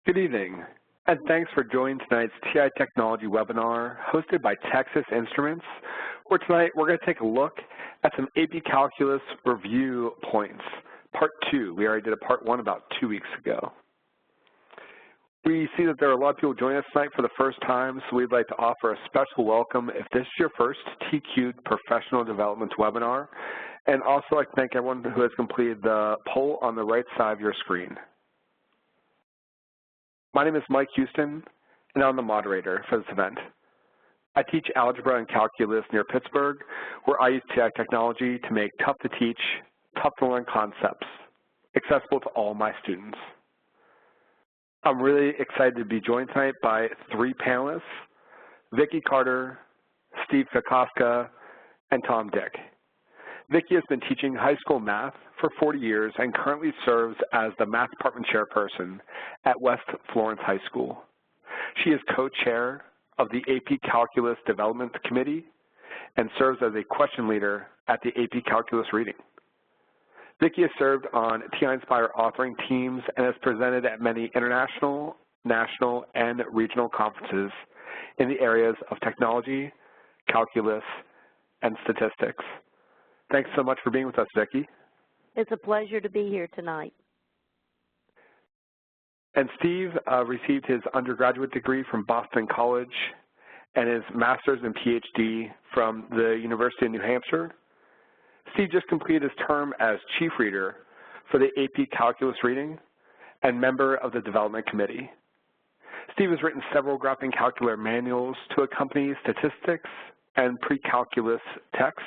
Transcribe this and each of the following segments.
Good evening, and thanks for joining tonight's TI Technology webinar hosted by Texas Instruments, where tonight we're going to take a look at some AP Calculus review points, Part 2. We already did a Part 1 about 2 weeks ago. We see that there are a lot of people joining us tonight for the first time, so we'd like to offer a special welcome if this is your first TQ Professional Development webinar, and also like to thank everyone who has completed the poll on the right side of your screen. My name is Mike Houston, and I'm the moderator for this event. I teach algebra and calculus near Pittsburgh, where I use TI technology to make tough-to-teach, tough-to-learn concepts accessible to all my students. I'm really excited to be joined tonight by 3 panelists, Vicki Carter, Steve Kokoska, and Tom Dick. Vicki has been teaching high school math for 40 years and currently serves as the math department chairperson at West Florence High School. She is co-chair of the AP Calculus Development Committee and serves as a question leader at the AP Calculus Reading. Vicki has served on TI-Nspire authoring teams and has presented at many international, national, and regional conferences in the areas of technology, calculus, and statistics. Thanks so much for being with us, Vicki. It's a pleasure to be here tonight. And Steve received his undergraduate degree from Boston College and his master's and PhD from the University of New Hampshire. Steve just completed his term as chief reader for the AP Calculus Reading and member of the Development Committee. Steve has written several graphing calculator manuals to accompany statistics and pre-calculus texts,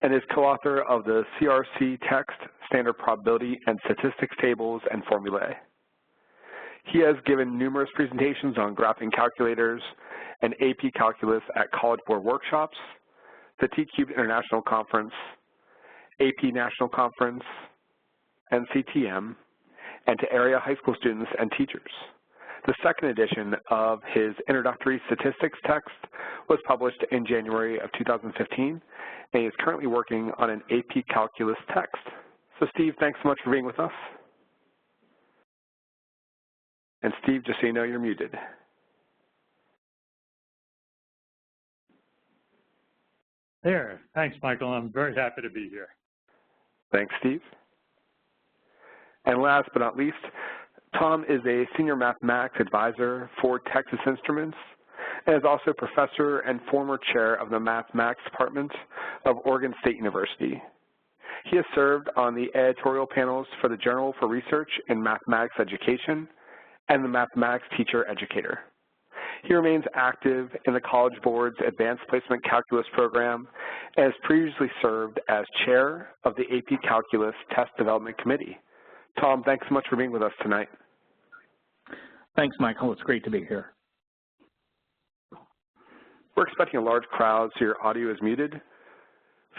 and is co-author of the CRC text, standard probability, and statistics tables and formulae. He has given numerous presentations on graphing calculators and AP Calculus at College Board workshops, the T-Cube International Conference, AP National Conference, NCTM, and to area high school students and teachers. The second edition of his introductory statistics text was published in January of 2015, and he is currently working on an AP Calculus text. So Steve, thanks so much for being with us. And Steve, just so you know, you're muted. There. Thanks, Michael. I'm very happy to be here. Thanks, Steve. And last but not least, Tom is a senior mathematics advisor for Texas Instruments and is also professor and former chair of the mathematics department of Oregon State University. He has served on the editorial panels for the Journal for Research in Mathematics Education and the Mathematics Teacher Educator. He remains active in the College Board's Advanced Placement Calculus program and has previously served as chair of the AP Calculus Test Development Committee. Tom, thanks so much for being with us tonight. Thanks, Michael. It's great to be here. We're expecting a large crowd, so your audio is muted.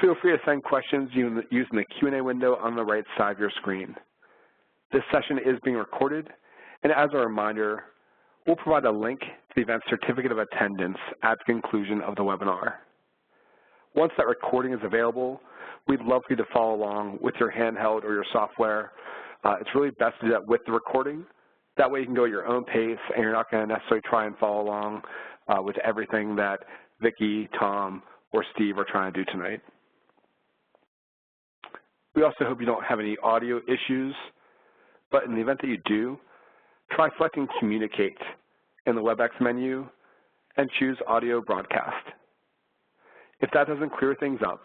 Feel free to send questions using the Q&A window on the right side of your screen. This session is being recorded, and as a reminder, we'll provide a link to the event certificate of attendance at the conclusion of the webinar. Once that recording is available, we'd love for you to follow along with your handheld or your software. It's really best to do that with the recording. That way you can go at your own pace and you're not going to necessarily try and follow along with everything that Vicki, Tom, or Steve are trying to do tonight. We also hope you don't have any audio issues, but in the event that you do, try selecting Communicate in the WebEx menu and choose Audio Broadcast. If that doesn't clear things up,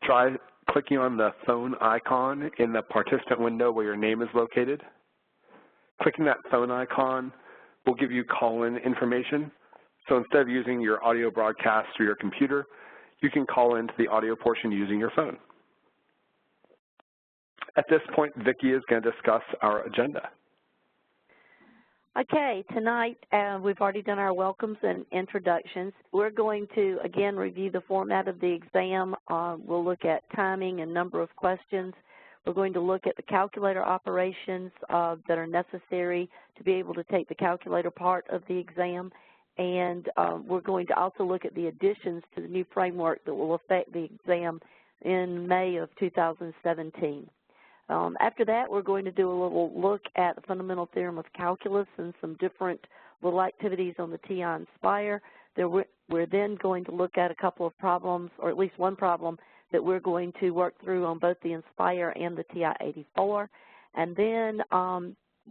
try clicking on the phone icon in the participant window where your name is located. Clicking that phone icon will give you call-in information. So instead of using your audio broadcast through your computer, you can call into the audio portion using your phone. At this point, Vicki is going to discuss our agenda. Okay, tonight we've already done our welcomes and introductions. We're going to, again, review the format of the exam. We'll look at timing and number of questions. We're going to look at the calculator operations that are necessary to be able to take the calculator part of the exam. And we're going to also look at the additions to the new framework that will affect the exam in May of 2017. After that, we're going to do a little look at the fundamental theorem of calculus and some different little activities on the TI-Nspire. We're then going to look at a couple of problems, or at least one problem, that we're going to work through on both the Nspire and the TI-84. And then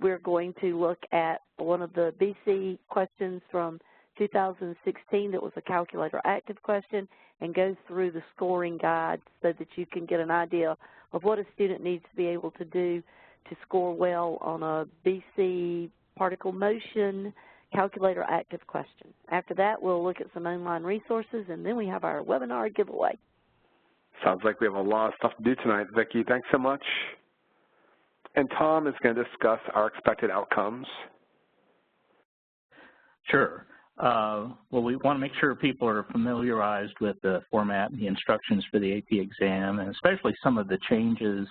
we're going to look at one of the BC questions from 2016 that was a calculator active question and go through the scoring guide so that you can get an idea of what a student needs to be able to do to score well on a BC particle motion calculator active question. After that, we'll look at some online resources, and then we have our webinar giveaway. Sounds like we have a lot of stuff to do tonight, Vicki. Thanks so much. And Tom is going to discuss our expected outcomes. Sure. Well, we want to make sure people are familiarized with the format and the instructions for the AP exam, and especially some of the changes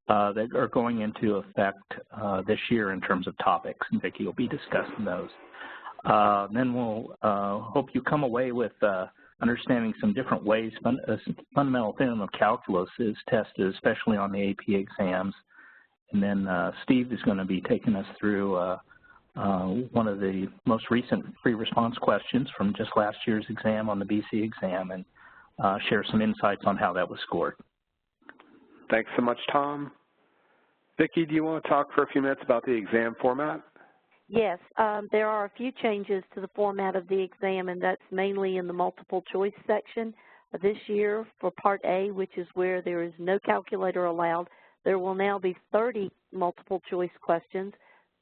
that are going into effect this year in terms of topics, and Vicki will be discussing those. Then we'll hope you come away with understanding some different ways fundamental theorem of calculus is tested, especially on the AP exams. And then Steve is going to be taking us through one of the most recent free response questions from just last year's exam on the BC exam, and share some insights on how that was scored. Thanks so much, Tom. Vicki, do you want to talk for a few minutes about the exam format? Yes, there are a few changes to the format of the exam, and that's mainly in the multiple choice section. This year for Part A, which is where there is no calculator allowed, there will now be 30 multiple choice questions.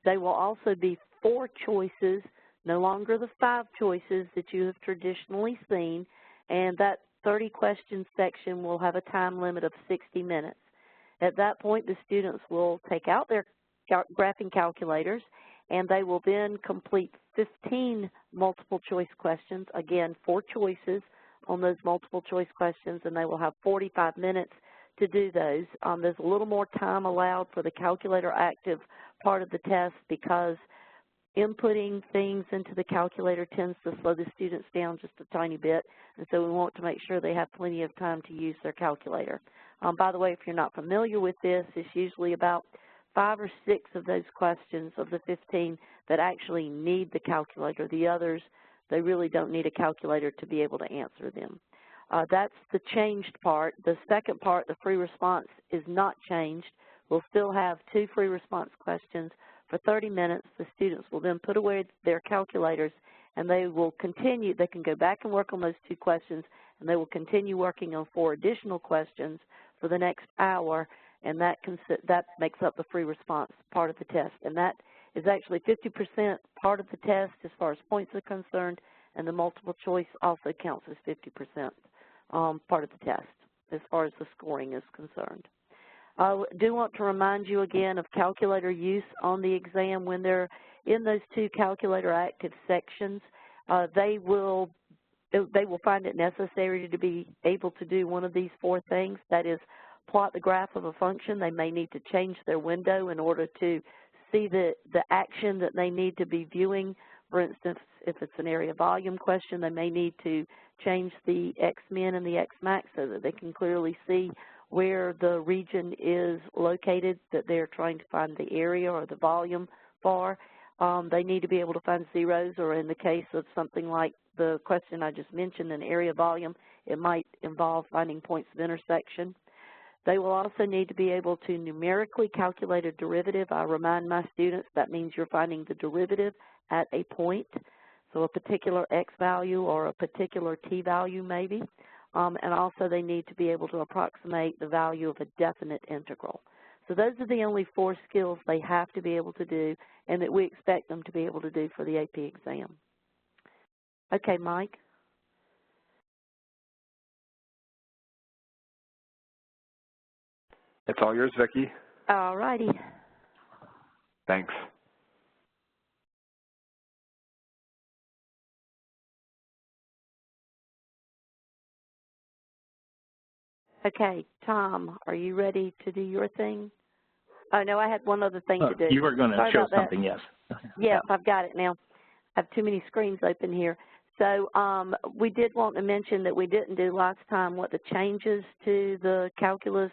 They will also be 4 choices, no longer the 5 choices that you have traditionally seen, and that 30 question section will have a time limit of 60 minutes. At that point, the students will take out their graphing calculators, and they will then complete 15 multiple choice questions, again, 4 choices on those multiple choice questions, and they will have 45 minutes to do those. There's a little more time allowed for the calculator active part of the test because inputting things into the calculator tends to slow the students down just a tiny bit, and so we want to make sure they have plenty of time to use their calculator. By the way, if you're not familiar with this, it's usually about 5 or 6 of those questions of the 15 that actually need the calculator. The others, they really don't need a calculator to be able to answer them. That's the changed part. The second part, the free response, is not changed. We'll still have 2 free response questions for 30 minutes. The students will then put away their calculators, and they will continue. They can go back and work on those 2 questions, and they will continue working on 4 additional questions for the next hour, and that makes up the free response part of the test. And that is actually 50% part of the test as far as points are concerned, and the multiple choice also counts as 50% part of the test as far as the scoring is concerned. I do want to remind you again of calculator use on the exam. When they're in those 2 calculator active sections, they will find it necessary to be able to do one of these 4 things. That is, plot the graph of a function. They may need to change their window in order to see the action that they need to be viewing. For instance, if it's an area volume question, they may need to change the x-min and the x-max so that they can clearly see where the region is located that they're trying to find the area or the volume for. They need to be able to find zeros, or in the case of something like the question I just mentioned, an area volume, it might involve finding points of intersection. They will also need to be able to numerically calculate a derivative. I remind my students that means you're finding the derivative at a point, so a particular x value or a particular t value maybe. And also they need to be able to approximate the value of a definite integral. So those are the only 4 skills they have to be able to do and that we expect them to be able to do for the AP exam. Okay, Mike. It's all yours, Vicki. All righty. Thanks. Okay, Tom, are you ready to do your thing? Oh, no, I had one other thing to do. You were going to show something, yes. Yes, I've got it now. I have too many screens open here. So we did want to mention that we didn't do last time what the changes to the calculus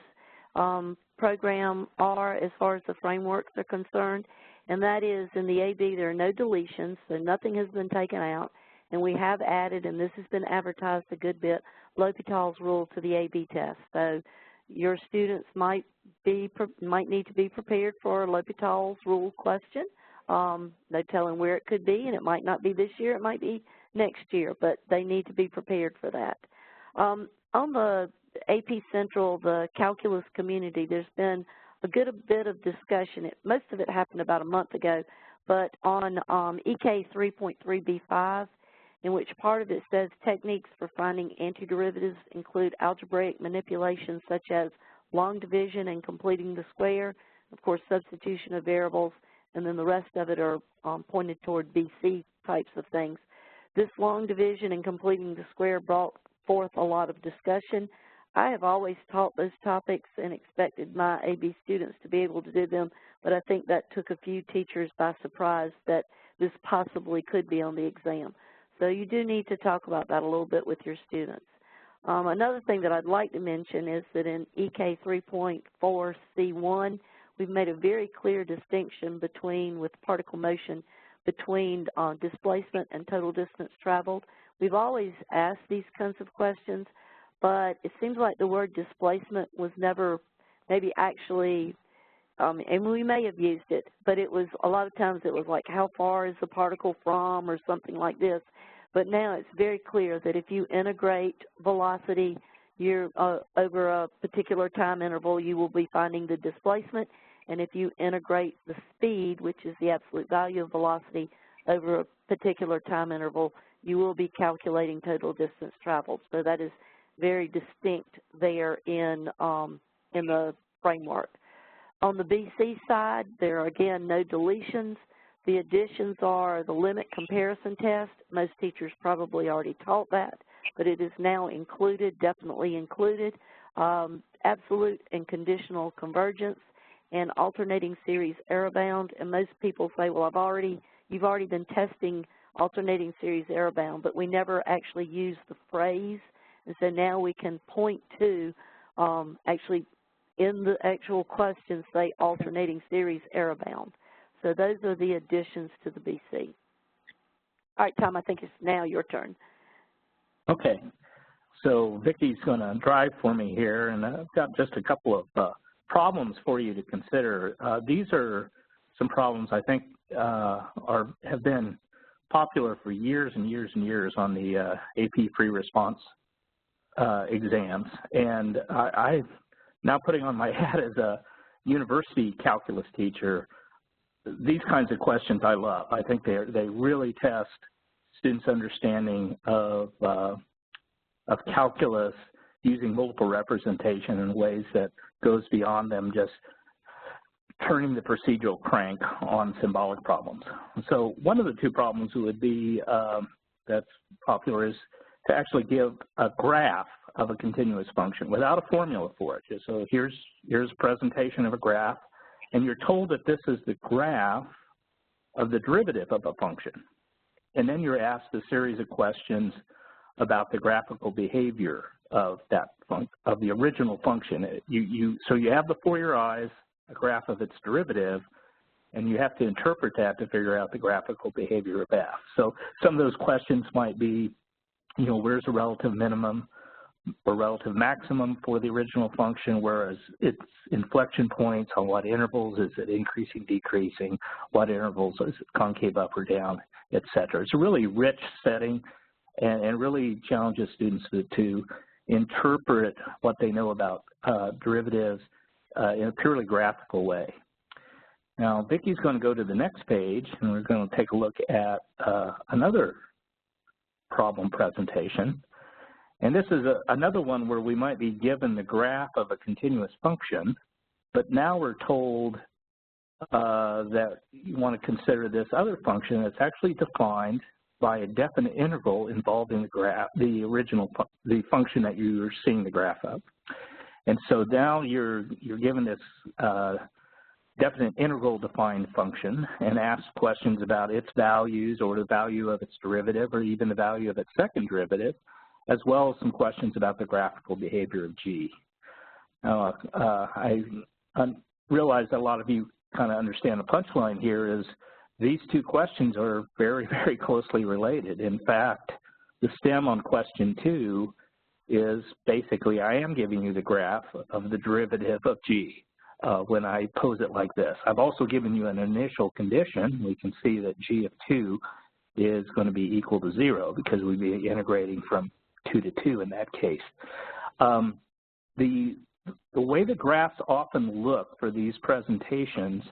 program are as far as the frameworks are concerned, and that is in the AB there are no deletions, so nothing has been taken out, and we have added, and this has been advertised a good bit, L'Hopital's rule to the AB test. So your students might need to be prepared for L'Hopital's rule question. No telling where it could be, and it might not be this year, it might be next year, but they need to be prepared for that. On the AP Central, the calculus community, there's been a good bit of discussion. Most of it happened about a month ago, but on EK 3.3b5, in which part of it says techniques for finding antiderivatives include algebraic manipulations such as long division and completing the square, of course substitution of variables, and then the rest of it are pointed toward BC types of things. This long division and completing the square brought forth a lot of discussion. I have always taught those topics and expected my AB students to be able to do them, but I think that took a few teachers by surprise that this possibly could be on the exam. So you do need to talk about that a little bit with your students. Another thing that I'd like to mention is that in EK 3.4C1, we've made a very clear distinction between, with particle motion, between displacement and total distance traveled. We've always asked these kinds of questions, but it seems like the word displacement was never maybe actually, and we may have used it, but it was, a lot of times it was like, how far is the particle from, or something like this. But now it's very clear that if you integrate velocity over a particular time interval, you will be finding the displacement. And if you integrate the speed, which is the absolute value of velocity, over a particular time interval, you will be calculating total distance traveled. So that is very distinct there in the framework. On the BC side, there are, again, no deletions. The additions are the limit comparison test. Most teachers probably already taught that, but it is now included, definitely included. Absolute and conditional convergence and alternating series error bound. And most people say, well, you've already been testing alternating series error bound, but we never actually use the phrase. And so now we can point to actually in the actual question say alternating series error bound. So those are the additions to the BC. All right, Tom, I think it's now your turn. Okay. So Vicki's going to drive for me here, and I've got just a couple of problems for you to consider. These are some problems I think have been popular for years and years and years on the AP free response exams. And I now putting on my hat as a university calculus teacher, these kinds of questions I love. I think they really test students' understanding of calculus using multiple representation in ways that goes beyond them just turning the procedural crank on symbolic problems. So one of the two problems would be that's popular is to actually give a graph of a continuous function without a formula for it. So here's a presentation of a graph, and you're told that this is the graph of the derivative of a function. And then you're asked a series of questions about the graphical behavior of that of the original function. So you have before your eyes a graph of its derivative, and you have to interpret that to figure out the graphical behavior of f. So some of those questions might be, where's the relative minimum or relative maximum for the original function, whereas its inflection points, on what intervals, is it increasing, decreasing, what intervals, is it concave up or down, et cetera. It's a really rich setting and really challenges students to interpret what they know about derivatives in a purely graphical way. Now, Vicki's going to go to the next page, and we're going to take a look at another problem presentation. And this is another one where we might be given the graph of a continuous function, but now we're told that you want to consider this other function that's actually defined by a definite integral involving the graph, the function that you're seeing the graph of. And so now you're given this definite integral defined function and asked questions about its values or the value of its derivative or even the value of its second derivative, as well as some questions about the graphical behavior of G. Now, realize that a lot of you kind of understand the punchline here is these two questions are very, very closely related. In fact, the stem on question 2 is basically I am giving you the graph of the derivative of G when I pose it like this. I've also given you an initial condition. We can see that G of 2 is going to be equal to 0 because we'd be integrating from 2 to 2 in that case. The way the graphs often look for these presentations,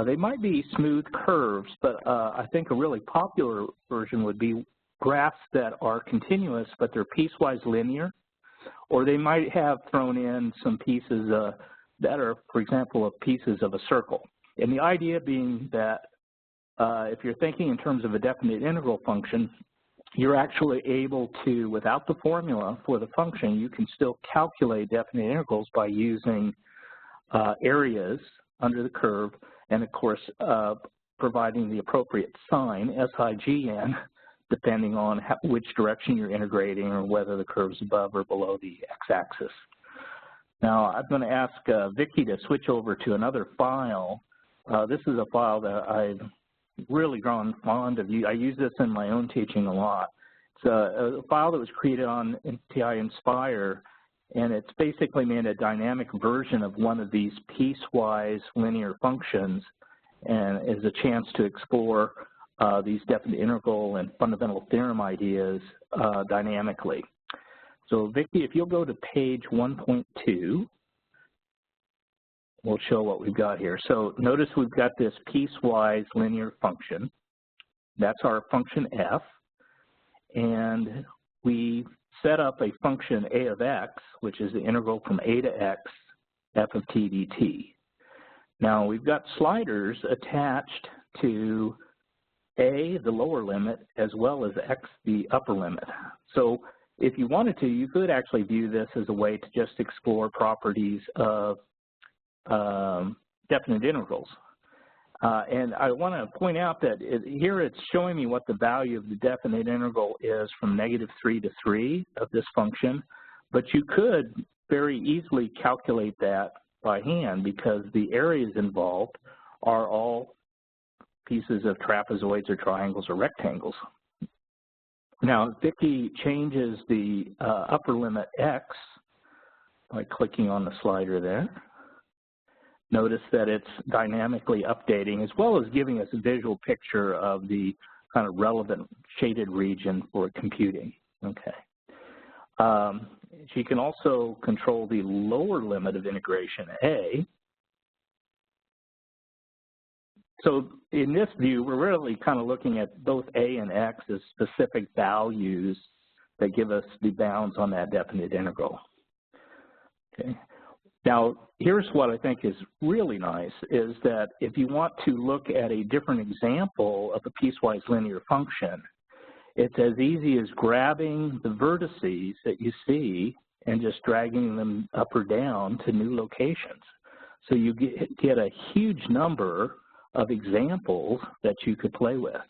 they might be smooth curves, but I think a really popular version would be graphs that are continuous, but they're piecewise linear, or they might have thrown in some pieces that are, for example, pieces of a circle. And the idea being that if you're thinking in terms of a definite integral function, you're actually able to, without the formula for the function, you can still calculate definite integrals by using areas under the curve and, of course, providing the appropriate sign, SIGN, depending on which direction you're integrating or whether the curve's above or below the x-axis. Now, I'm going to ask Vicki to switch over to another file. This is a file that I've really grown fond of. I use this in my own teaching a lot. It's a file that was created on TI-Nspire, and it's basically made a dynamic version of one of these piecewise linear functions, and is a chance to explore these definite integral and fundamental theorem ideas dynamically. So Vicki, if you'll go to page 1.2, we'll show what we've got here. So notice we've got this piecewise linear function. That's our function f. And we set up a function a of x, which is the integral from a to x, f of t dt. Now we've got sliders attached to a, the lower limit, as well as x, the upper limit. So if you wanted to, you could actually view this as a way to just explore properties of definite integrals. And I want to point out that here it's showing me what the value of the definite integral is from -3 to 3 of this function, but you could very easily calculate that by hand because the areas involved are all pieces of trapezoids or triangles or rectangles. Now, Vicki changes the upper limit x by clicking on the slider there. Notice that it's dynamically updating as well as giving us a visual picture of the kind of relevant shaded region for computing. Okay. She can also control the lower limit of integration A. So in this view, we're really kind of looking at both A and X as specific values that give us the bounds on that definite integral. Okay. Now, here's what I think is really nice, is that if you want to look at a different example of a piecewise linear function, it's as easy as grabbing the vertices that you see and just dragging them up or down to new locations. So you get a huge number of examples that you could play with.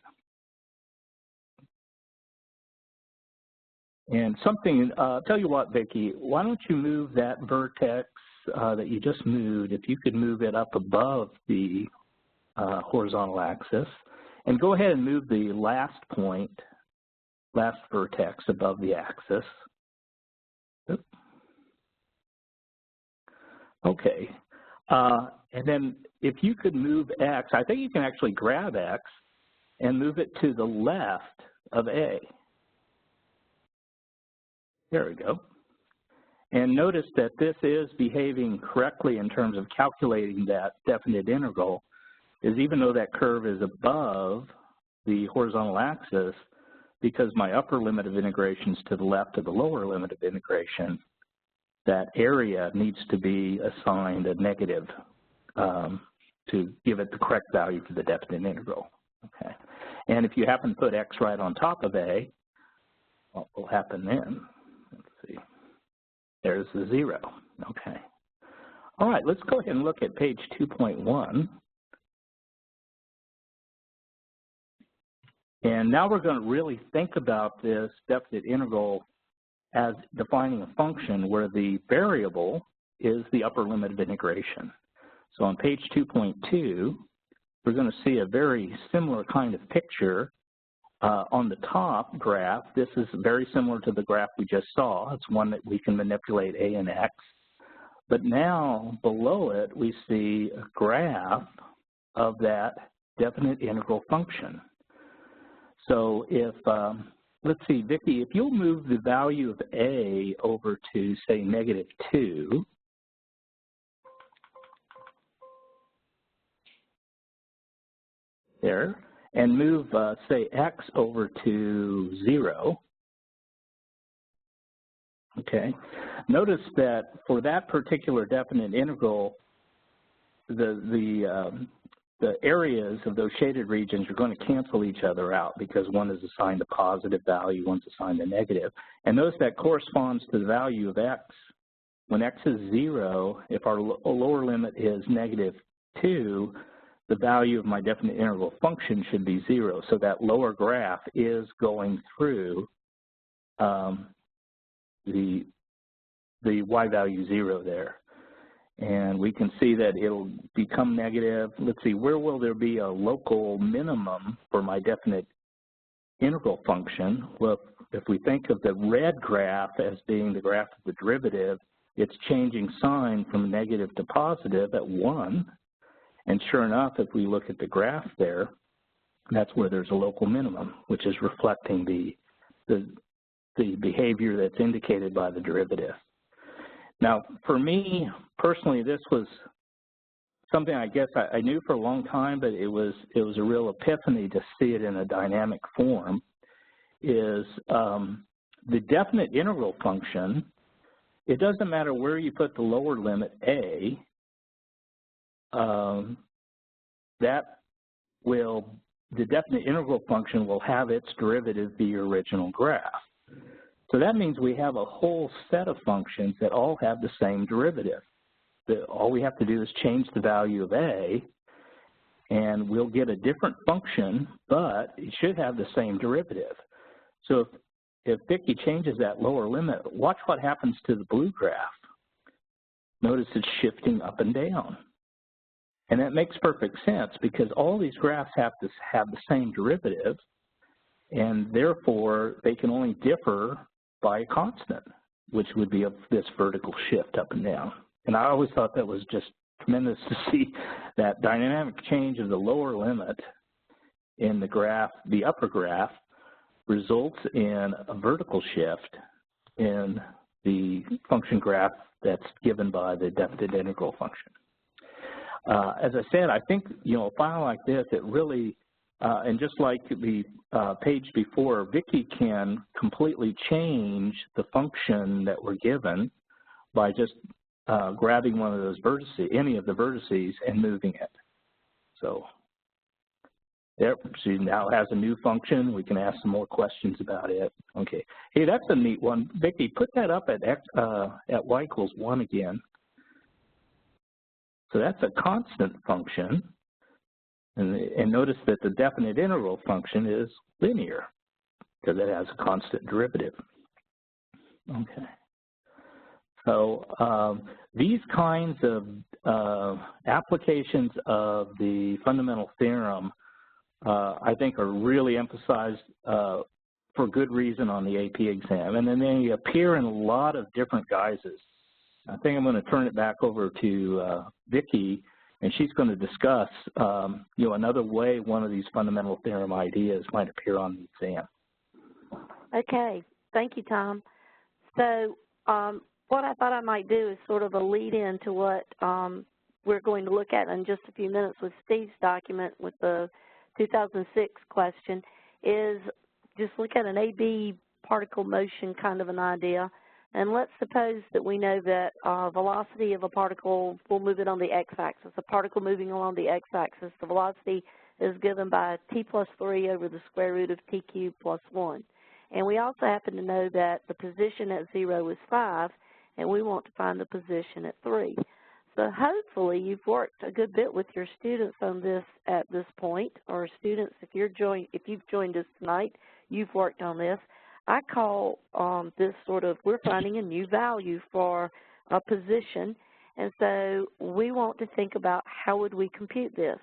And something, I'll tell you what, Vicki, why don't you move that vertex that you just moved, if you could move it up above the horizontal axis, and go ahead and move the last point, last vertex above the axis. Oops. Okay. And then if you could move X, I think you can actually grab X and move it to the left of A. There we go. And notice that this is behaving correctly in terms of calculating that definite integral, is even though that curve is above the horizontal axis, because my upper limit of integration is to the left of the lower limit of integration, that area needs to be assigned a negative to give it the correct value for the definite integral. Okay. And if you happen to put X right on top of A, what will happen then? Let's see. There's the 0. Okay. All right, let's go ahead and look at page 2.1. And now we're going to really think about this definite integral as defining a function where the variable is the upper limit of integration. So on page 2.2, we're going to see a very similar kind of picture. On the top graph, this is very similar to the graph we just saw. It's one that we can manipulate A and X. But now below it, we see a graph of that definite integral function. So if, let's see, Vicki, if you'll move the value of A over to, say, -2, there, and move, say, X over to 0, okay, notice that for that particular definite integral, the areas of those shaded regions are going to cancel each other out because one is assigned a positive value, one's assigned a negative. And notice that corresponds to the value of X. When X is 0, if our lower limit is -2, the value of my definite integral function should be 0. So that lower graph is going through the y value 0 there. And we can see that it'll become negative. Let's see, where will there be a local minimum for my definite integral function? Well, if we think of the red graph as being the graph of the derivative, it's changing sign from negative to positive at 1. And sure enough, if we look at the graph there, that's where there's a local minimum, which is reflecting the behavior that's indicated by the derivative. Now, for me, personally, this was something I guess I knew for a long time, but it was a real epiphany to see it in a dynamic form, is the definite integral function. It doesn't matter where you put the lower limit A, the definite integral function will have its derivative be your original graph. So that means we have a whole set of functions that all have the same derivative. All we have to do is change the value of A, and we'll get a different function, but it should have the same derivative. So if Vicki changes that lower limit, watch what happens to the blue graph. Notice it's shifting up and down. And that makes perfect sense because all these graphs have to have the same derivative, and therefore they can only differ by a constant, which would be this vertical shift up and down. And I always thought that was just tremendous to see that dynamic change of the lower limit in the graph, the upper graph, results in a vertical shift in the function graph that's given by the definite integral function. As I said, I think, a file like this, it really, and just like the page before, Vicki can completely change the function that we're given by just grabbing one of those vertices, any of the vertices, and moving it. So there, she now has a new function. We can ask some more questions about it. Okay. Hey, that's a neat one. Vicki, put that up at y equals 1 again. So that's a constant function. And notice that the definite integral function is linear because it has a constant derivative. Okay. So these kinds of applications of the fundamental theorem, I think, are really emphasized for good reason on the AP exam. And then they appear in a lot of different guises. I think I'm going to turn it back over to Vicki, and she's going to discuss, another way one of these fundamental theorem ideas might appear on the exam. Okay. Thank you, Tom. So what I thought I might do is sort of a lead-in to what we're going to look at in just a few minutes with Steve's document with the 2006 question, is just look at an AB particle motion kind of an idea. And let's suppose that we know that velocity of a particle, we'll move it on the x-axis. A particle moving along the x-axis, the velocity is given by t plus 3 over the square root of t cubed plus 1. And we also happen to know that the position at 0 is 5, and we want to find the position at 3. So hopefully you've worked a good bit with your students on this at this point, or students, if you've joined us tonight, you've worked on this. I call this sort of, we're finding a new value for a position, And so we want to think about how would we compute this.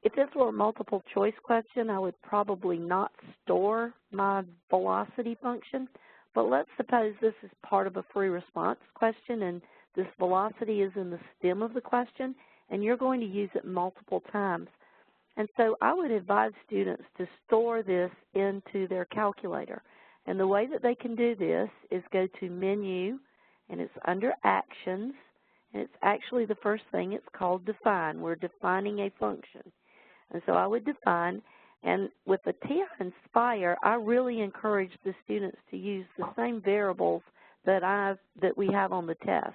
If this were a multiple choice question, I would probably not store my velocity function. But let's suppose this is part of a free response question and this velocity is in the stem of the question and you're going to use it multiple times. And so I would advise students to store this into their calculator. And the way that they can do this is go to Menu, and it's under Actions, and it's actually the first thing. It's called Define. We're defining a function. And so I would define, and with the TI-Nspire, I really encourage the students to use the same variables that we have on the test.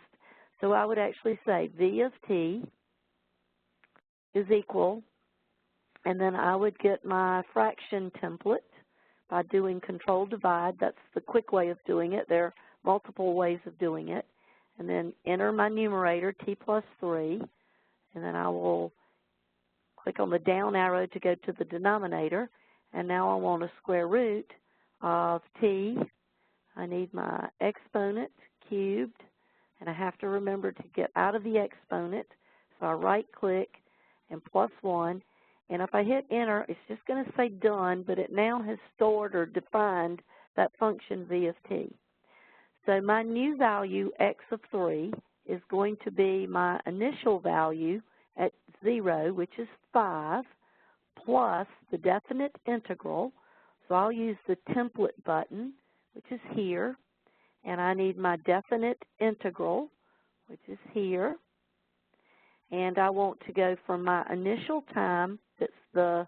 So I would actually say V of t is equal, and then I would get my fraction template by doing control divide. That's the quick way of doing it. There are multiple ways of doing it. And then enter my numerator, t plus 3, and then I will click on the down arrow to go to the denominator. And now I want a square root of t. I need my exponent cubed, and I have to remember to get out of the exponent. So I right-click and plus 1. And if I hit enter, it's just going to say done, but it now has stored or defined that function v of t. So my new value, x of 3, is going to be my initial value at 0, which is 5, plus the definite integral. So I'll use the template button, which is here, and I need my definite integral, which is here. And I want to go from my initial time, that's the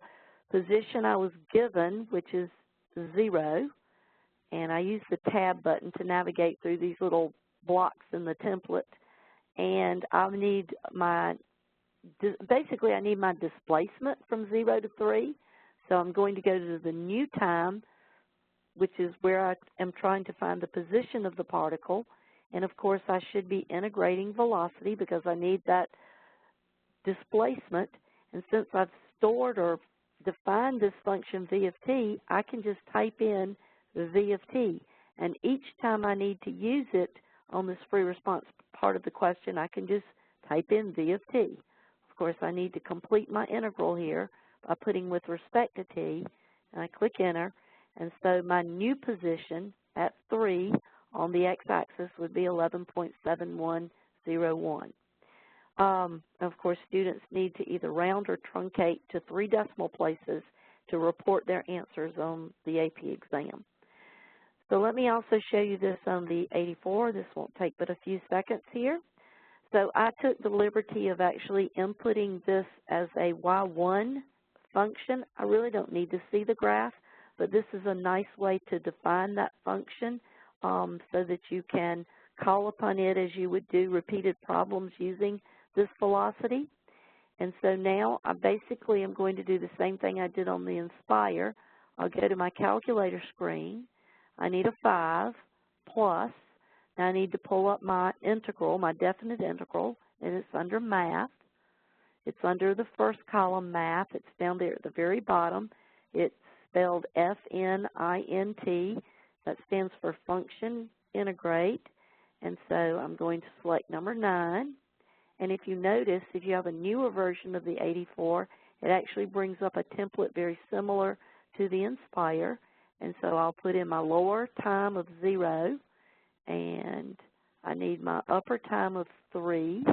position I was given, which is 0, and I use the tab button to navigate through these little blocks in the template. And I need basically I need my displacement from 0 to 3. So I'm going to go to the new time, which is where I am trying to find the position of the particle. And of course I should be integrating velocity because I need that displacement. And since I've stored or defined this function v of t, I can just type in v of t. And each time I need to use it on this free response part of the question, I can just type in v of t. Of course, I need to complete my integral here by putting with respect to t, and I click enter. And so my new position at 3 on the x-axis would be 11.7101. Of course, students need to either round or truncate to 3 decimal places to report their answers on the AP exam. So let me also show you this on the 84. This won't take but a few seconds here. So I took the liberty of actually inputting this as a Y1 function. I really don't need to see the graph, but this is a nice way to define that function so that you can call upon it as you would do repeated problems using this velocity. And so now I basically am going to do the same thing I did on the Nspire. I'll go to my calculator screen. I need a 5 plus. Now I need to pull up my integral, my definite integral, and it's under math. It's under the first column, math. It's down there at the very bottom. It's spelled F-N-I-N-T. That stands for function integrate. And so I'm going to select number 9. And if you notice, if you have a newer version of the 84, it actually brings up a template very similar to the Nspire. And so I'll put in my lower time of 0, and I need my upper time of 3.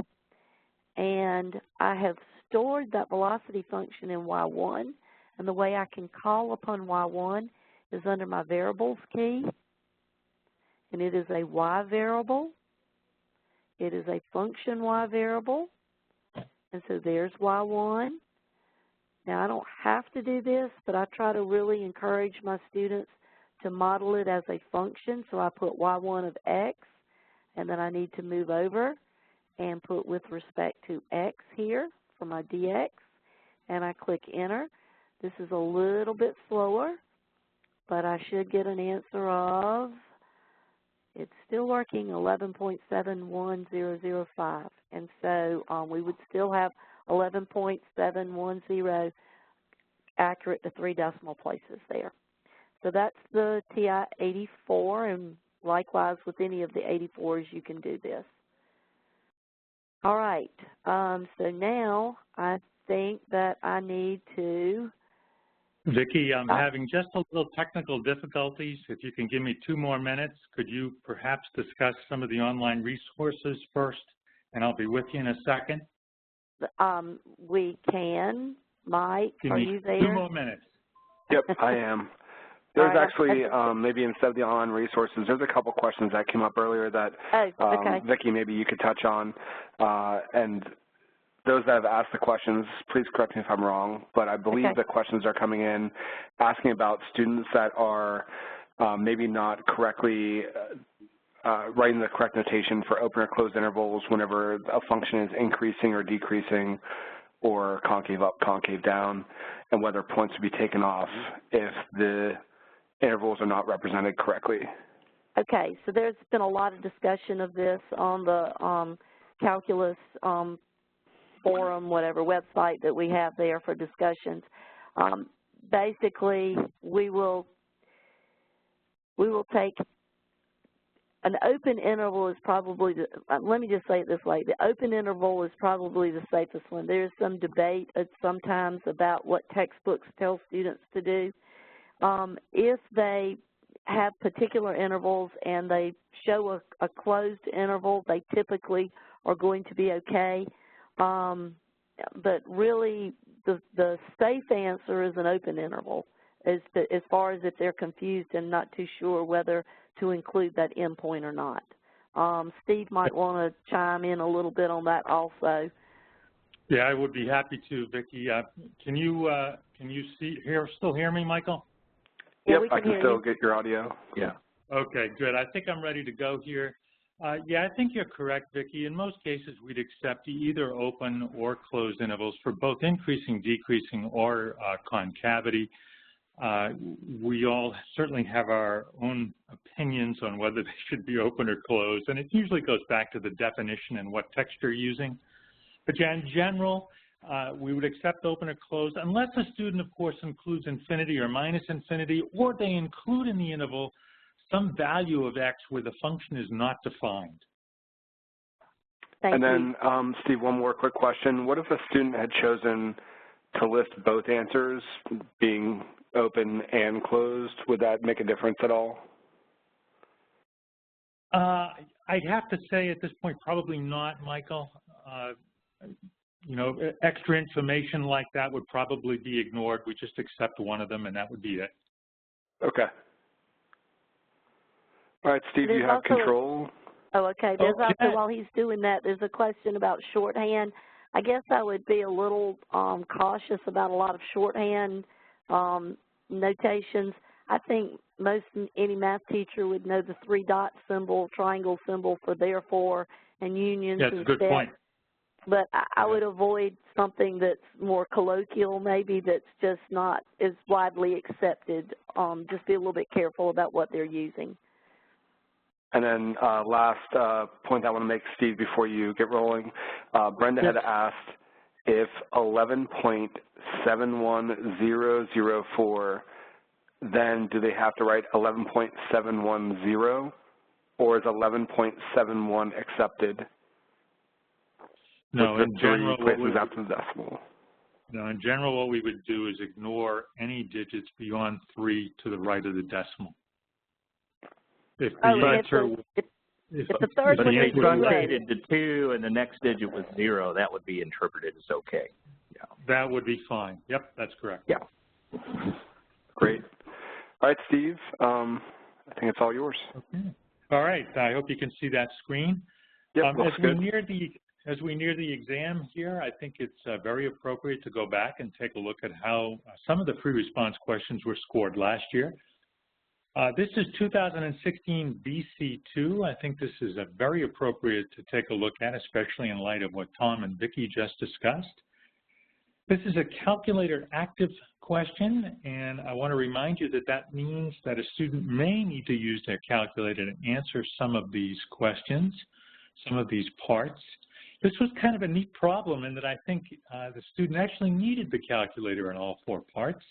And I have stored that velocity function in Y1. And the way I can call upon Y1 is under my variables key. And it is a Y variable. It is a function Y variable. And so there's Y1. Now, I don't have to do this, but I try to really encourage my students to model it as a function. So I put Y1 of x, and then I need to move over and put with respect to x here for my dx, and I click enter. This is a little bit slower, but I should get an answer of, it's still working, 11.71005. And so we would still have 11.710 accurate to 3 decimal places there. So that's the TI-84, and likewise with any of the 84s you can do this. All right. So now I think that I need to. Vicki, I'm having just a little technical difficulties. If you can give me 2 more minutes, could you perhaps discuss some of the online resources first, and I'll be with you in a second? We can. Mike, Give are me you there? 2 more minutes. Yep, I am. There's right, actually, maybe instead of the online resources, there's a couple questions that came up earlier that, okay. Vicki, maybe you could touch on. And those that have asked the questions, please correct me if I'm wrong, but I believe the questions are coming in asking about students that are maybe not correctly writing the correct notation for open or closed intervals whenever a function is increasing or decreasing or concave up, concave down, and whether points would be taken off if the intervals are not represented correctly. Okay, so there's been a lot of discussion of this on the calculus forum, whatever website that we have there for discussions. Basically, we will take an open interval is probably the, let me just say it this way, the open interval is probably the safest one. There's some debate sometimes about what textbooks tell students to do. If they have particular intervals and they show a closed interval, they typically are going to be okay. But really, the safe answer is an open interval as far as if they're confused and not too sure whether to include that endpoint or not. Steve might want to chime in a little bit on that also. Yeah, I would be happy to, Vicki. Can you still hear me, Michael? Yeah, yep, I can still get your audio. Yeah. Okay, good. I think I'm ready to go here. Yeah, I think you're correct, Vicki. In most cases, we'd accept either open or closed intervals for both increasing, decreasing, or concavity. We all certainly have our own opinions on whether they should be open or closed, and it usually goes back to the definition and what text you're using. But yeah, in general, we would accept open or closed unless a student, of course, includes infinity or minus infinity, or they include in the interval some value of x where the function is not defined. Thank you. And then, Steve, one more quick question. What if a student had chosen to list both answers, being open and closed? Would that make a difference at all? I'd have to say at this point, probably not, Michael. You know, extra information like that would probably be ignored. We just accept one of them, and that would be it. Okay. All right, Steve, you have control. Okay. There's also, while he's doing that, there's a question about shorthand. I guess I would be a little cautious about a lot of shorthand notations. I think any math teacher would know the 3 dot symbol, triangle symbol for therefore, and unions. That's a good point. But I would avoid something that's more colloquial, maybe, that's just not as widely accepted. Just be a little bit careful about what they're using. And then last point I want to make, Steve, before you get rolling. Brenda had asked if 11.71004, then do they have to write 11.710, or is 11.71 accepted? No, in general, after the decimal. No, in general, what we would do is ignore any digits beyond 3 to the right of the decimal. If the answer, if the third one is truncated to 2 and the next digit was 0, that would be interpreted as okay. Yeah, that would be fine. Yep, that's correct. Yeah. Great. All right, Steve, I think it's all yours. Okay. All right. I hope you can see that screen. Yep, looks good. As we near the exam here, I think it's very appropriate to go back and take a look at how some of the free response questions were scored last year. This is 2016 BC2. I think this is very appropriate to take a look at, especially in light of what Tom and Vicki just discussed. This is a calculator active question, and I want to remind you that that means that a student may need to use their calculator to answer some of these questions, some of these parts. This was kind of a neat problem in that I think the student actually needed the calculator in all 4 parts.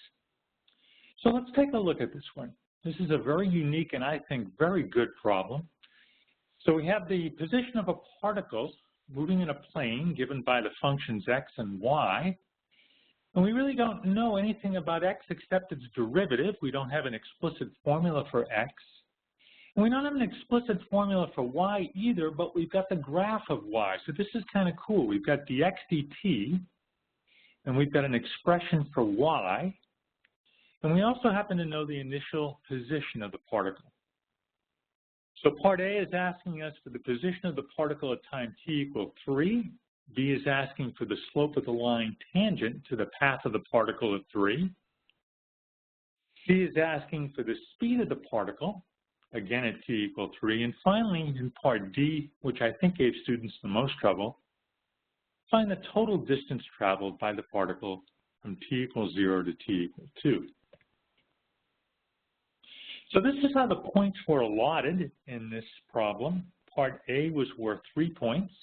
So let's take a look at this one. This is a very unique and I think very good problem. So we have the position of a particle moving in a plane given by the functions x and y. And we really don't know anything about x except its derivative. We don't have an explicit formula for x. And we don't have an explicit formula for y either, but we've got the graph of y. So this is kind of cool. We've got dx dt, and we've got an expression for y. And we also happen to know the initial position of the particle. So part A is asking us for the position of the particle at time t equal 3. B is asking for the slope of the line tangent to the path of the particle at 3. C is asking for the speed of the particle, again at t equal 3. And finally, in part D, which I think gave students the most trouble, find the total distance traveled by the particle from t equals 0 to t equals 2. So this is how the points were allotted in this problem. Part A was worth 3 points.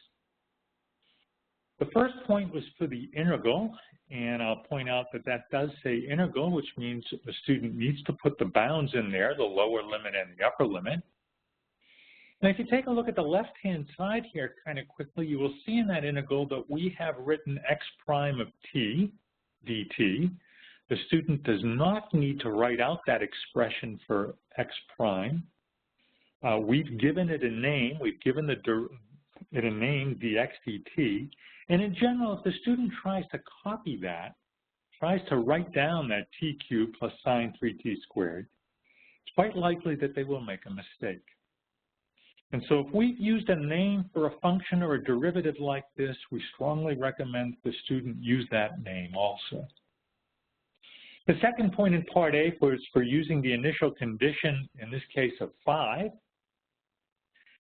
The first point was for the integral, and I'll point out that that does say integral, which means the student needs to put the bounds in there, the lower limit and the upper limit. And if you take a look at the left-hand side here kind of quickly, you will see in that integral that we have written x prime of t dt. The student does not need to write out that expression for x prime. We've given it a name. We've given it a name, dx dt. And in general, if the student tries to copy that, tries to write down that t cubed plus sine 3t squared, it's quite likely that they will make a mistake. And so if we've used a name for a function or a derivative like this, we strongly recommend the student use that name also. The second point in part A was for using the initial condition, in this case of 5.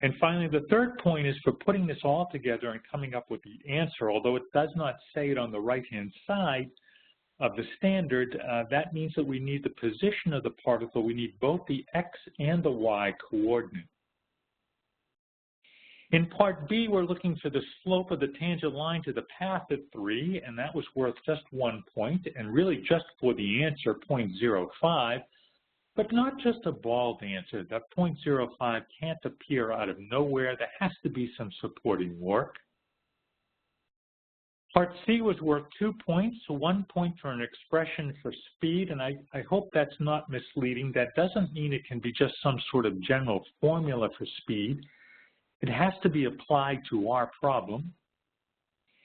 And finally, the third point is for putting this all together and coming up with the answer. Although it does not say it on the right-hand side of the standard, that means that we need the position of the particle. We need both the x and the y coordinate. In part B, we're looking for the slope of the tangent line to the path at 3, and that was worth just 1 point, and really just for the answer, 0.05. But not just a bald answer. That 0.05 can't appear out of nowhere. There has to be some supporting work. Part C was worth 2 points, 1 point for an expression for speed, and I hope that's not misleading. That doesn't mean it can be just some sort of general formula for speed. It has to be applied to our problem.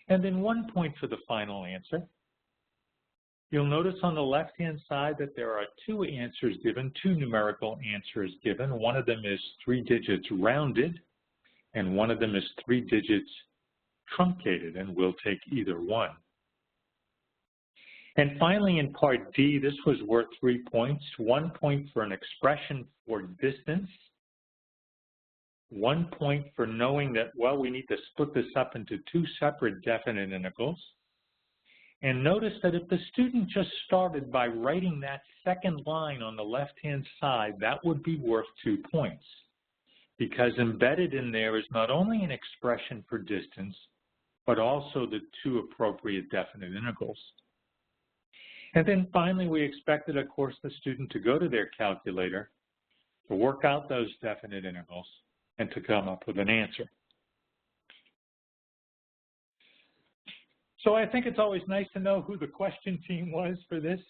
And then 1 point for the final answer. You'll notice on the left-hand side that there are 2 answers given, 2 numerical answers given. One of them is 3 digits rounded, and one of them is 3 digits truncated, and we'll take either one. And finally, in part D, this was worth 3 points, 1 point for an expression for distance, 1 point for knowing that, well, we need to split this up into 2 separate definite integrals. And notice that if the student just started by writing that second line on the left-hand side, that would be worth 2 points, because embedded in there is not only an expression for distance, but also the 2 appropriate definite integrals. And then finally, we expected, of course, the student to go to their calculator, to work out those definite integrals, and to come up with an answer. So I think it's always nice to know who the question team was for this,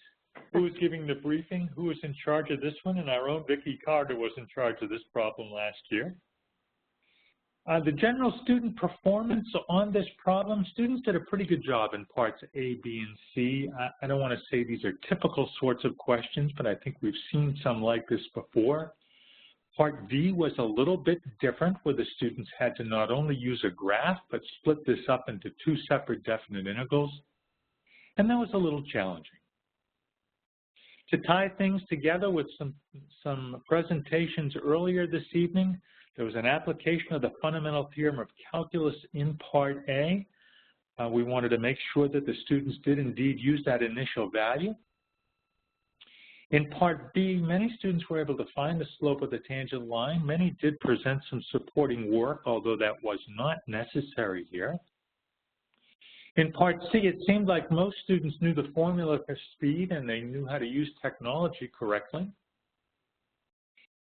who was giving the briefing, who was in charge of this one, and our own Vicki Carter was in charge of this problem last year. The general student performance on this problem, students did a pretty good job in parts A, B, and C. I don't want to say these are typical sorts of questions, but I think we've seen some like this before. Part D was a little bit different, where the students had to not only use a graph, but split this up into 2 separate definite integrals, and that was a little challenging. To tie things together with some presentations earlier this evening, there was an application of the fundamental theorem of calculus in Part A. We wanted to make sure that the students did indeed use that initial value. In Part B, many students were able to find the slope of the tangent line. Many did present some supporting work, although that was not necessary here. In Part C, it seemed like most students knew the formula for speed and they knew how to use technology correctly.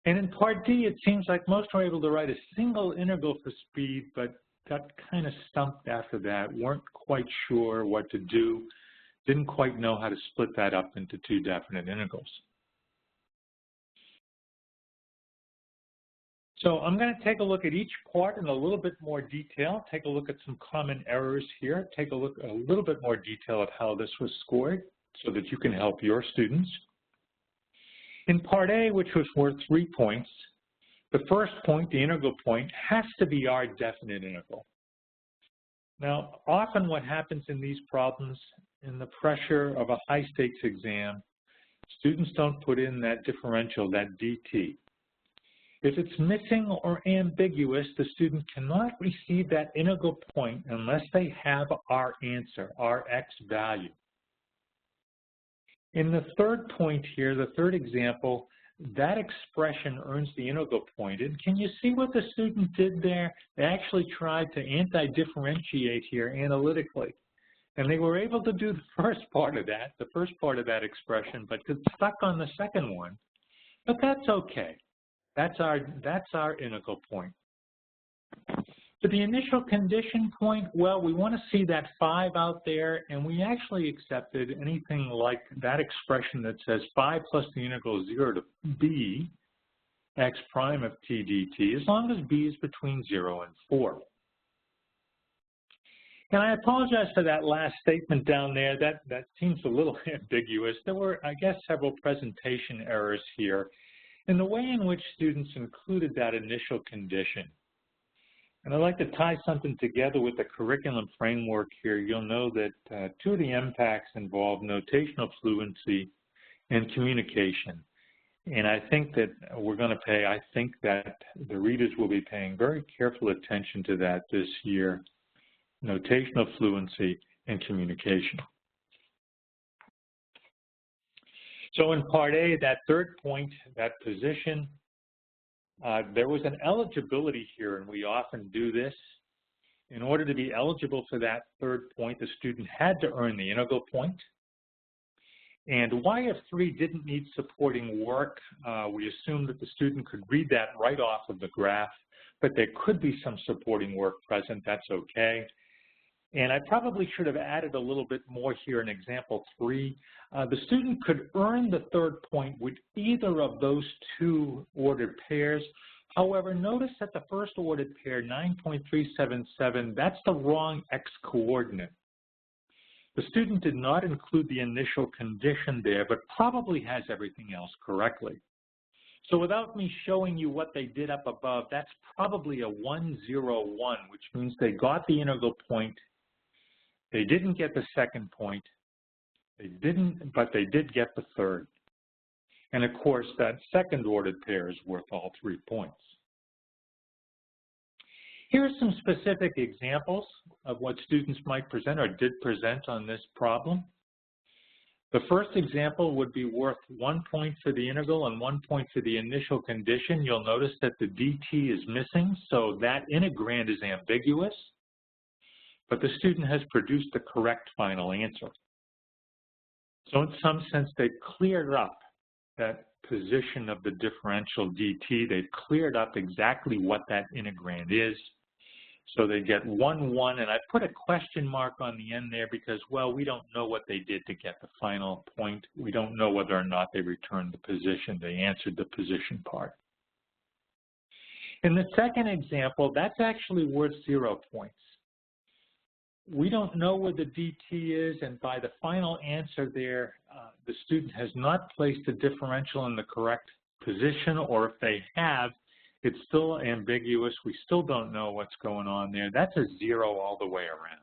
And in Part D, it seems like most were able to write a single integral for speed, but got kind of stumped after that, weren't quite sure what to do, didn't quite know how to split that up into two definite integrals. So I'm going to take a look at each part in a little bit more detail, take a look at some common errors here, take a look at a little bit more detail at how this was scored so that you can help your students. In part A, which was worth 3 points, the first point, the integral point, has to be our definite integral. Now, often what happens in these problems, in the pressure of a high-stakes exam, students don't put in that differential, that dt. If it's missing or ambiguous, the student cannot receive that integral point unless they have our answer, our x value. In the third point here, the third example, that expression earns the integral point. And can you see what the student did there? They actually tried to anti-differentiate here analytically. And they were able to do the first part of that expression, but got stuck on the second one. But that's okay. That's our integral point. For the initial condition point, well, we want to see that 5 out there, and we actually accepted anything like that expression that says 5 plus the integral 0 to b x prime of t dt, as long as b is between 0 and 4. And I apologize for that last statement down there. That seems a little ambiguous. There were, I guess, several presentation errors here in the way in which students included that initial condition. And I'd like to tie something together with the curriculum framework here. You'll know that 2 of the MPACs involve notational fluency and communication. And I think that I think that the readers will be paying very careful attention to that this year, notational fluency and communication. So in part A, that third point, that position, there was an eligibility here, and we often do this. In order to be eligible for that third point, the student had to earn the integral point. And y of 3 didn't need supporting work. We assumed that the student could read that right off of the graph, but there could be some supporting work present. That's okay. And I probably should have added a little bit more here in example 3. The student could earn the third point with either of those 2 ordered pairs. However, notice that the first ordered pair, 9.377, that's the wrong x-coordinate. The student did not include the initial condition there, but probably has everything else correctly. So without me showing you what they did up above, that's probably a 101, which means they got the integral point. They didn't get the second point, but they did get the third. And of course, that second ordered pair is worth all 3 points. Here are some specific examples of what students might present or did present on this problem. The first example would be worth 1 point for the integral and 1 point for the initial condition. You'll notice that the dt is missing, so that integrand is ambiguous. But the student has produced the correct final answer. So in some sense, they've cleared up that position of the differential dt. They've cleared up exactly what that integrand is. So they get 1, 1, and I put a question mark on the end there because, well, we don't know what they did to get the final point. We don't know whether or not they returned the position. They answered the position part. In the second example, that's actually worth 0 points. We don't know where the dt is, and by the final answer there, the student has not placed the differential in the correct position, or if they have, it's still ambiguous. We still don't know what's going on there. That's a 0 all the way around.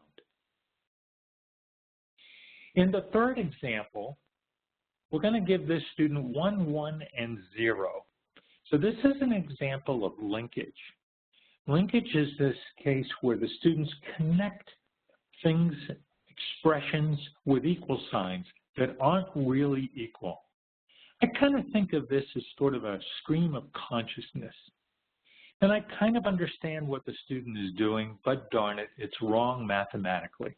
In the third example, we're going to give this student 1, 1, and 0. So this is an example of linkage. Linkage is this case where the students connect things, expressions with equal signs that aren't really equal. I kind of think of this as sort of a stream of consciousness. And I kind of understand what the student is doing, but darn it, it's wrong mathematically.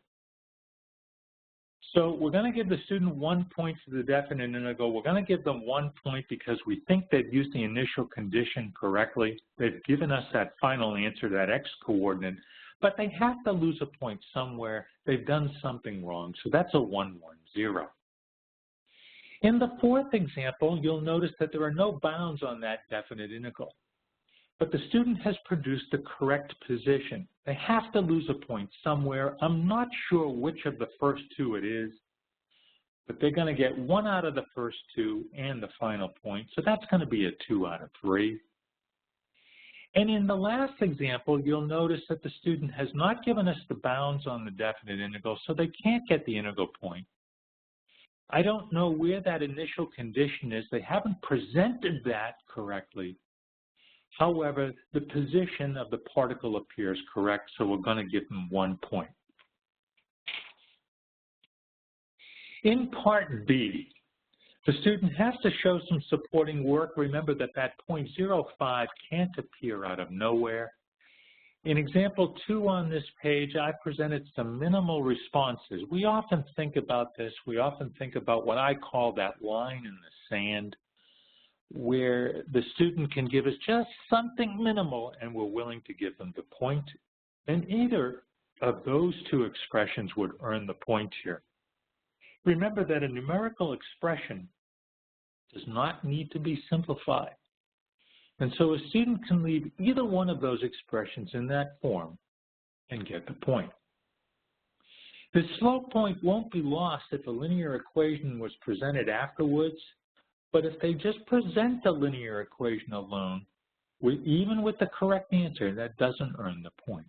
So we're going to give the student 1 point for the definite integral. We're going to give them 1 point because we think they've used the initial condition correctly. They've given us that final answer, that x-coordinate. but they have to lose a point somewhere. They've done something wrong, so that's a 110. In the fourth example, you'll notice that there are no bounds on that definite integral, but the student has produced the correct position. They have to lose a point somewhere. I'm not sure which of the first two it is, but they're going to get 1 out of the first 2 and the final point, so that's going to be a 2 out of 3. And in the last example, you'll notice that the student has not given us the bounds on the definite integral, so they can't get the integral point. I don't know where that initial condition is. They haven't presented that correctly. However, the position of the particle appears correct, so we're going to give them 1 point. In Part B, the student has to show some supporting work. Remember that that 0.05 can't appear out of nowhere. In example 2 on this page, I presented some minimal responses. We often think about this. We often think about what I call that line in the sand, where the student can give us just something minimal and we're willing to give them the point. And either of those 2 expressions would earn the point here. Remember that a numerical expression does not need to be simplified. And so a student can leave either one of those expressions in that form and get the point. The slope point won't be lost if a linear equation was presented afterwards, but if they just present the linear equation alone, even with the correct answer, that doesn't earn the point.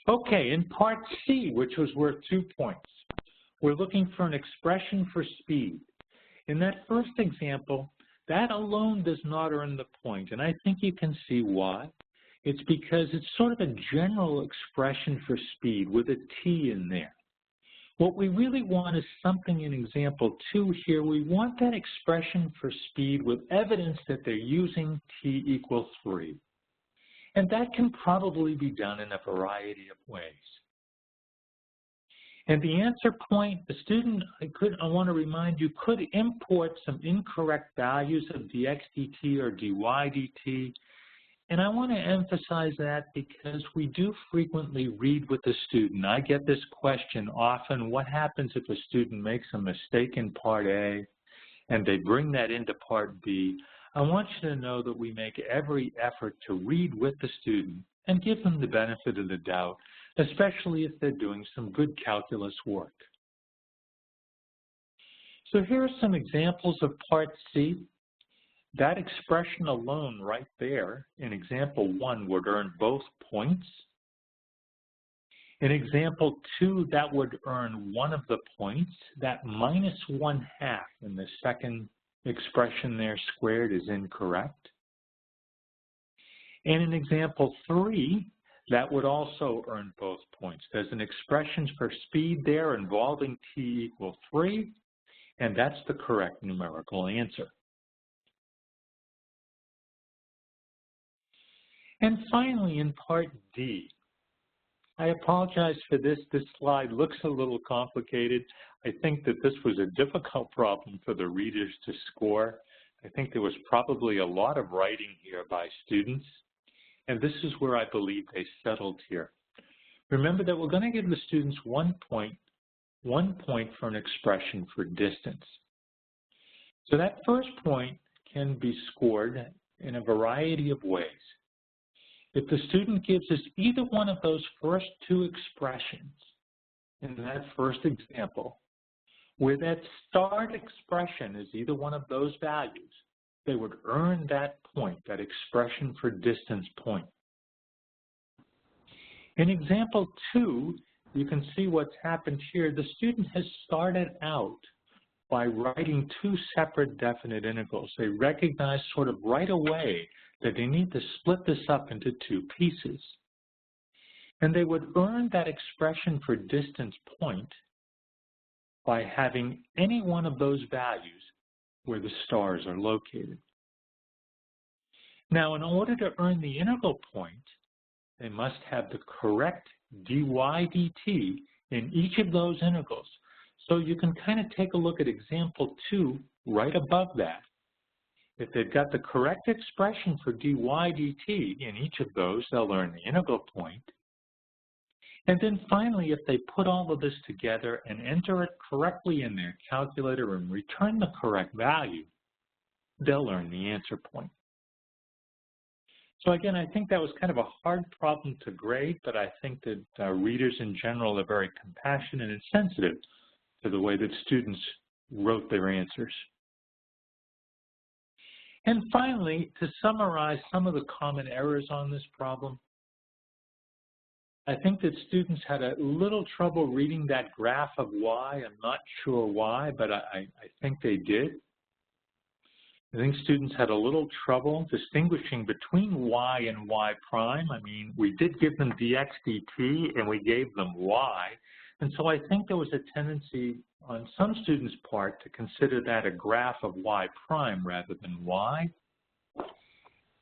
Okay, in Part C, which was worth 2 points, we're looking for an expression for speed. In that first example, that alone does not earn the point, and I think you can see why. It's because it's sort of a general expression for speed with a t in there. What we really want is something in example 2 here. We want that expression for speed with evidence that they're using t equals 3. And that can probably be done in a variety of ways. And the answer point, the student, I want to remind you, could import some incorrect values of dx dt or dy dt. And I want to emphasize that because we do frequently read with the student. I get this question often: what happens if a student makes a mistake in Part A and they bring that into Part B? I want you to know that we make every effort to read with the student and give them the benefit of the doubt, especially if they're doing some good calculus work. So here are some examples of Part C. That expression alone right there in example 1 would earn both points. In example 2, that would earn 1 of the points. That minus 1/2 in the second expression there squared is incorrect. And in example 3, that would also earn both points. There's an expression for speed there involving t equals 3, and that's the correct numerical answer. And finally, in Part D, I apologize for this. This slide looks a little complicated. I think that this was a difficult problem for the readers to score. I think there was probably a lot of writing here by students, and this is where I believe they settled here. Remember that we're going to give the students 1 point for an expression for distance. So that first point can be scored in a variety of ways. If the student gives us either one of those first 2 expressions in that first example, where that starred expression is either one of those values, they would earn that point, that expression for distance point. In example 2, you can see what's happened here. The student has started out by writing 2 separate definite integrals. They recognize sort of right away that they need to split this up into 2 pieces. And they would earn that expression for distance point by having any one of those values where the stars are located. Now, in order to earn the integral point, they must have the correct dy dt in each of those integrals. So you can kind of take a look at example 2 right above that. If they've got the correct expression for dy dt in each of those, they'll earn the integral point. And then finally, if they put all of this together and enter it correctly in their calculator and return the correct value, they'll earn the answer point. So again, I think that was kind of a hard problem to grade, but I think that readers in general are very compassionate and sensitive to the way that students wrote their answers. And finally, to summarize some of the common errors on this problem, I think that students had a little trouble reading that graph of y. I'm not sure why, but I think they did. I think students had a little trouble distinguishing between y and y prime. I mean, we did give them dx dt and we gave them y. And so I think there was a tendency on some students' part to consider that a graph of y prime rather than y.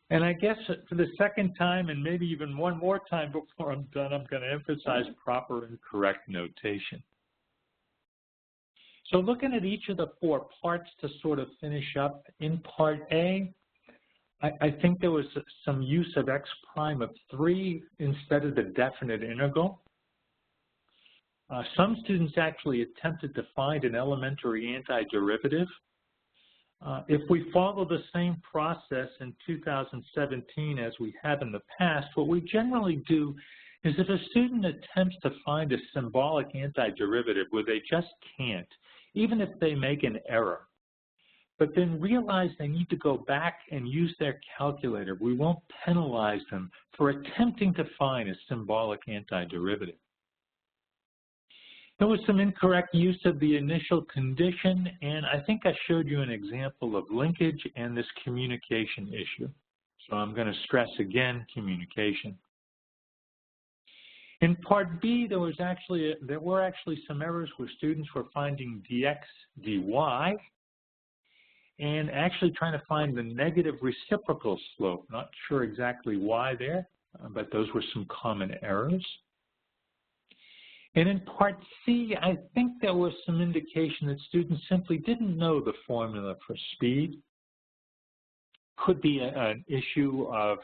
And I guess for the second time, and maybe even one more time before I'm done, I'm going to emphasize proper and correct notation. So looking at each of the four parts to sort of finish up, in part A, I think there was some use of x prime of 3 instead of the definite integral. Some students actually attempted to find an elementary antiderivative. If we follow the same process in 2017 as we have in the past, what we generally do is if a student attempts to find a symbolic antiderivative where they just can't, even if they make an error, but then realize they need to go back and use their calculator, we won't penalize them for attempting to find a symbolic antiderivative. There was some incorrect use of the initial condition, and I think I showed you an example of linkage and this communication issue. So I'm going to stress again communication. In part B, there were actually some errors where students were finding dx, dy, and actually trying to find the negative reciprocal slope. Not sure exactly why there, but those were some common errors. And in part C, I think there was some indication that students simply didn't know the formula for speed. Could be an issue of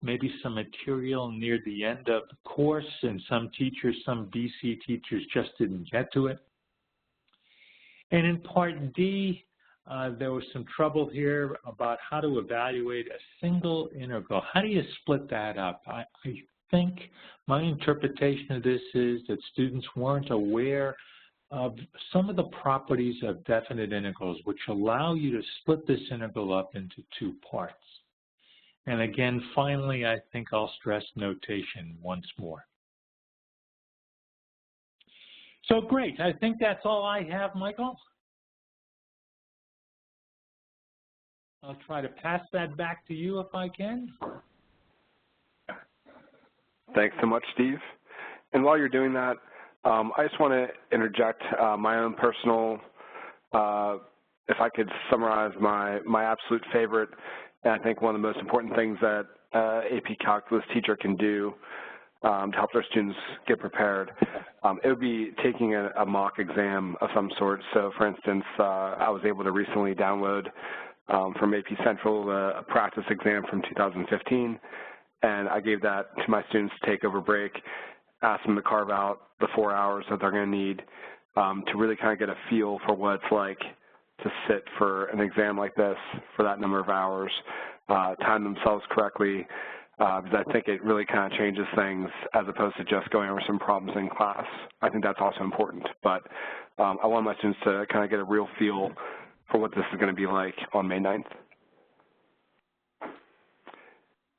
maybe some material near the end of the course, and some teachers, some BC teachers just didn't get to it. And in part D, there was some trouble here about how to evaluate a single integral. How do you split that up? I think my interpretation of this is that students weren't aware of some of the properties of definite integrals, which allow you to split this integral up into two parts. And again, finally, I think I'll stress notation once more. So great, I think that's all I have, Michael. I'll try to pass that back to you if I can. Thanks so much, Steve. And while you're doing that, I just want to interject my own personal, if I could summarize my absolute favorite, and I think one of the most important things that AP Calculus teacher can do to help their students get prepared, it would be taking a mock exam of some sort. So for instance, I was able to recently download from AP Central a practice exam from 2015, and I gave that to my students to take over break, asked them to carve out the 4 hours that they're going to need to really kind of get a feel for what it's like to sit for an exam like this for that number of hours, time themselves correctly, because I think it really kind of changes things as opposed to just going over some problems in class. I think that's also important, but I want my students to kind of get a real feel for what this is going to be like on May 9th.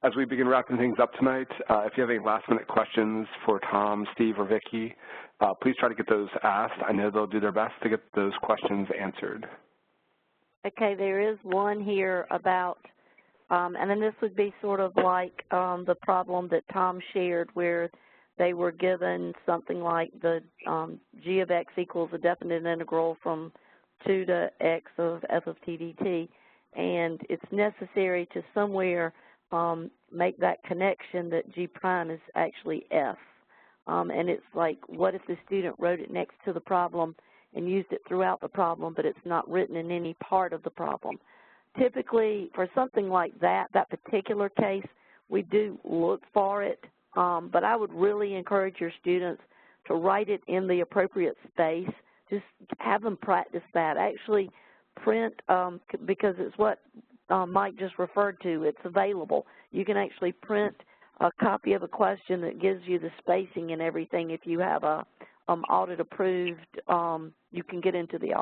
As we begin wrapping things up tonight, if you have any last-minute questions for Tom, Steve, or Vicki, please try to get those asked. I know they'll do their best to get those questions answered. Okay, there is one here about, and then this would be sort of like the problem that Tom shared where they were given something like the g of x equals a definite integral from 2 to x of f of t dt, and it's necessary to somewhere make that connection that g prime is actually f. And it's like, what if the student wrote it next to the problem and used it throughout the problem, but it's not written in any part of the problem? typically, for something like that particular case, we do look for it, but I would really encourage your students to write it in the appropriate space. Just have them practice that. Actually print, because it's what Mike just referred to, it's available. You can actually print a copy of a question that gives you the spacing and everything. If you have a audit approved, you can get into the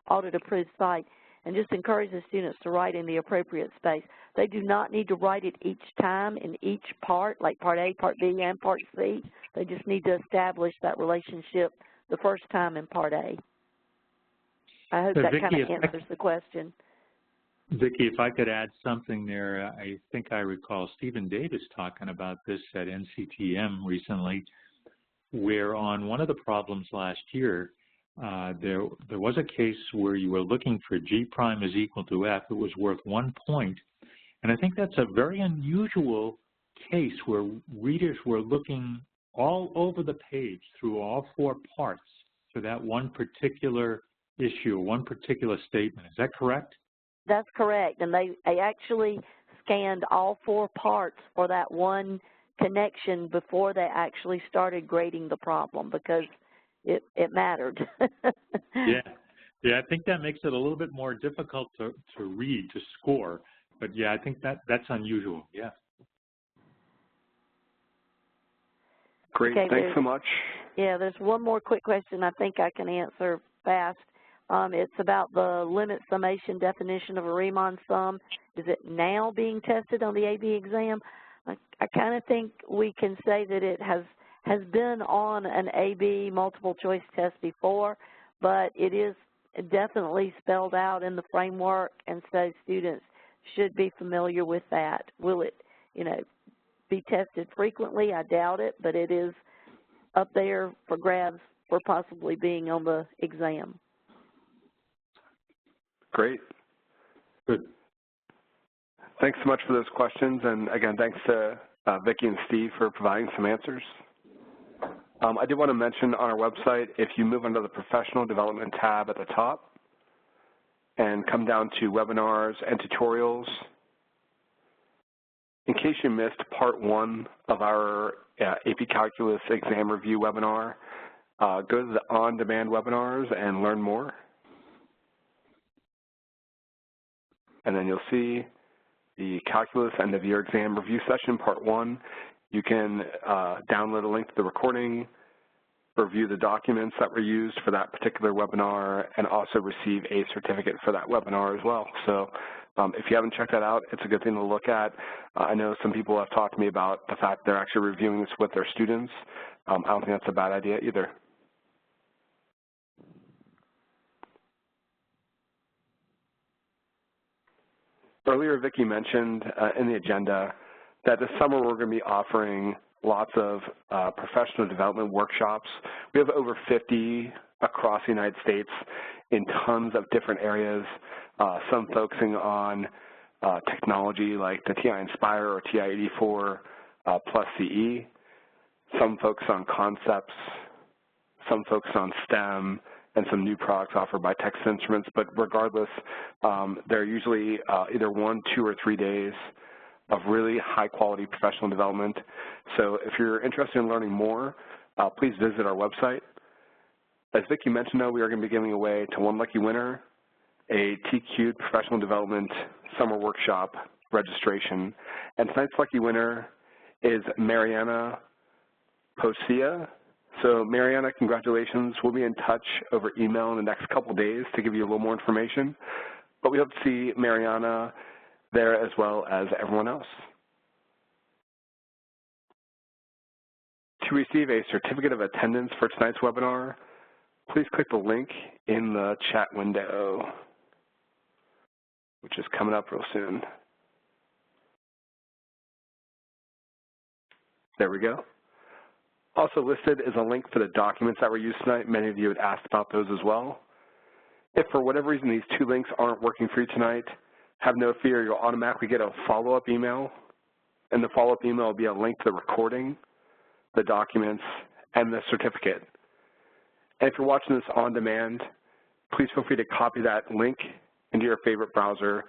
audit approved site, and just encourage the students to write in the appropriate space. They do not need to write it each time in each part, like Part A, Part B, and Part C. They just need to establish that relationship the first time in Part A. I hope that kind of answers the question. Vicki, if I could add something there, I think I recall Stephen Davis talking about this at NCTM recently, where on one of the problems last year, there was a case where you were looking for G prime is equal to F. It was worth 1 point. And I think that's a very unusual case where readers were looking all over the page through all 4 parts for that one particular issue, one particular statement. Is that correct? That's correct. And they actually scanned all 4 parts for that one connection before they actually started grading the problem, because it mattered. Yeah, I think that makes it a little bit more difficult to read, to score. But yeah, I think that's unusual. Yeah. Great. Okay, thanks so much. Yeah, there's one more quick question I think I can answer fast. It's about the limit summation definition of a Riemann sum. Is it now being tested on the AB exam? I kind of think we can say that it has been on an AB multiple choice test before, but it is definitely spelled out in the framework, and so students should be familiar with that. Will it, be tested frequently? I doubt it, but it is up there for grabs for possibly being on the exam. Great. Good. Thanks so much for those questions, and again, thanks to Vicki and Steve for providing some answers. I did want to mention on our website, if you move under the Professional Development tab at the top and come down to Webinars and Tutorials, in case you missed Part 1 of our AP Calculus exam review webinar, go to the on-demand webinars and learn more. And then you'll see the Calculus End of Year Exam Review Session, Part 1. You can download a link to the recording, review the documents that were used for that particular webinar, and also receive a certificate for that webinar as well. So if you haven't checked that out, it's a good thing to look at. I know some people have talked to me about the fact they're actually reviewing this with their students. I don't think that's a bad idea either. Earlier, Vicki mentioned in the agenda that this summer we're going to be offering lots of professional development workshops. We have over 50 across the United States in tons of different areas, some focusing on technology like the TI-Nspire or TI-84 plus CE, some focus on concepts, some focus on STEM, and some new products offered by Texas Instruments. But regardless, they're usually either 1, 2, or 3 days of really high-quality professional development. So if you're interested in learning more, please visit our website. As Vicki mentioned, though, we are going to be giving away to one lucky winner a TQ'd Professional Development Summer Workshop registration. And tonight's lucky winner is Mariana Posia. So Mariana, congratulations. We'll be in touch over email in the next couple days to give you a little more information. But we hope to see Mariana there as well as everyone else. To receive a certificate of attendance for tonight's webinar, please click the link in the chat window, which is coming up real soon. There we go. Also listed is a link for the documents that were used tonight. Many of you had asked about those as well. If for whatever reason these 2 links aren't working for you tonight, have no fear, you'll automatically get a follow-up email, and the follow-up email will be a link to the recording, the documents, and the certificate. And if you're watching this on demand, please feel free to copy that link into your favorite browser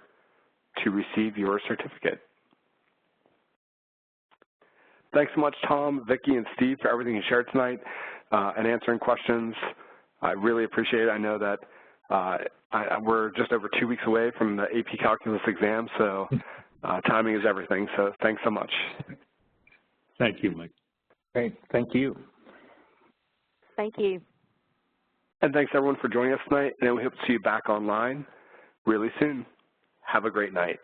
to receive your certificate. Thanks so much, Tom, Vicki, and Steve for everything you shared tonight and answering questions. I really appreciate it. I know that we're just over 2 weeks away from the AP Calculus exam, so timing is everything. So thanks so much. Thank you, Mike. Great. Thank you. Thank you. And thanks, everyone, for joining us tonight. And we hope to see you back online really soon. Have a great night.